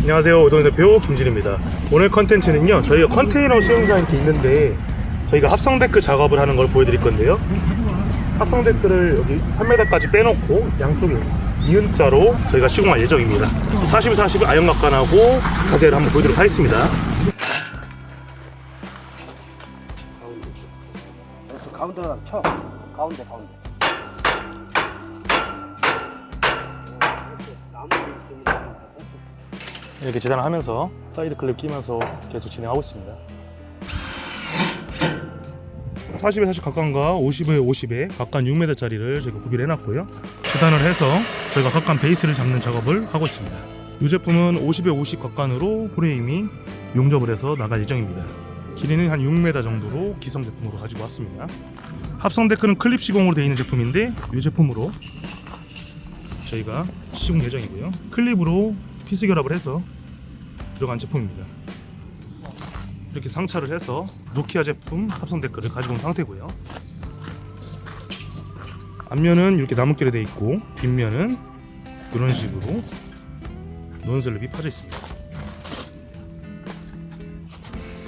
안녕하세요, 오동 대표 김진입니다. 오늘 컨텐츠는요, 저희가 컨테이너 수영장 이렇게 있는데 저희가 합성 데크 작업을 하는 걸 보여드릴 건데요. 합성 데크를 여기 3m까지 빼놓고 양쪽에 이은자로 저희가 시공할 예정입니다. 40 아연각관하고 자재를 한번 보여드리도록 하겠습니다. 가운데다 쳐. 가운데. 이렇게 재단을 하면서 사이드 클립 끼면서 계속 진행하고 있습니다. 40에 40 각관과 50에 50에 각관 6m짜리를 저희가 구비를 해놨고요. 재단을 해서 저희가 각관 베이스를 잡는 작업을 하고 있습니다. 이 제품은 50에 50 각관으로 프레임이 용접을 해서 나갈 예정입니다. 길이는 한 6m 정도로 기성 제품으로 가지고 왔습니다. 합성 데크는 클립 시공으로 되어 있는 제품인데 이 제품으로 저희가 시공 예정이고요. 클립으로 피스 결합을 해서 들어간 제품입니다. 이렇게 상차를 해서 노키아 제품 합성 데크를 가지고 온 상태고요. 앞면은 이렇게 나뭇결에 되어 있고 뒷면은 이런 식으로 논슬립이 파져 있습니다.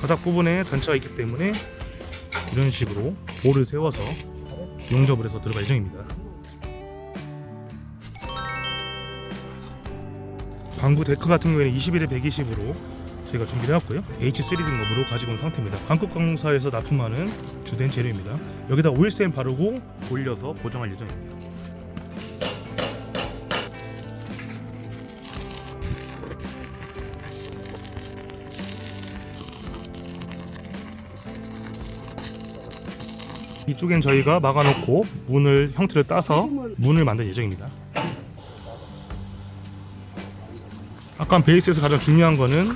바닥 부분에 단차가 있기 때문에 이런 식으로 볼을 세워서 용접을 해서 들어갈 예정입니다. 방구 데크 같은 경우에는 21에 120으로 저희가 준비를 해왔고요. H3 등급으로 가지고 온 상태입니다. 한국광사에서 납품하는 주된 재료입니다. 여기다 오일스텐 바르고 올려서 고정할 예정입니다. 이쪽엔 저희가 막아놓고 문을 형태를 따서 문을 만들 예정입니다. 아까 베이스에서 가장 중요한 거는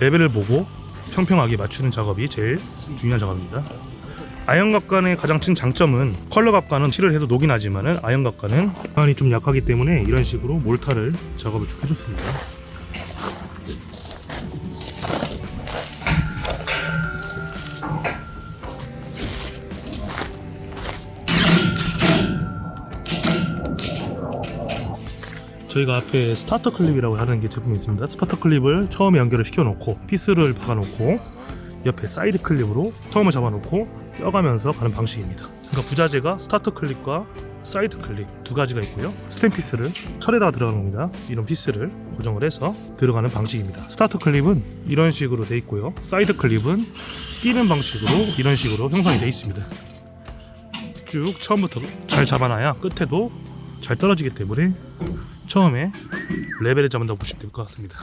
레벨을 보고 평평하게 맞추는 작업이 제일 중요한 작업입니다. 아연각관의 가장 큰 장점은 컬러각관은 칠을 해도 녹이 나지만은 아연각관은 각관이 좀 약하기 때문에 이런 식으로 몰타를 작업을 쭉 해줬습니다. 저희가 앞에 스타터 클립이라고 하는 게 제품이 있습니다. 스타터 클립을 처음에 연결을 시켜놓고 피스를 박아놓고 옆에 사이드 클립으로 처음을 잡아놓고 껴가면서 가는 방식입니다. 그러니까 부자재가 스타터 클립과 사이드 클립 두 가지가 있고요. 스텐 피스를 철에다가 들어가는 겁니다. 이런 피스를 고정을 해서 들어가는 방식입니다. 스타터 클립은 이런 식으로 되어 있고요. 사이드 클립은 끼는 방식으로 이런 식으로 형성이 되어 있습니다. 쭉 처음부터 잘 잡아놔야 끝에도 잘 떨어지기 때문에 처음에 레벨을 잡는다고 보시면 될 것 같습니다.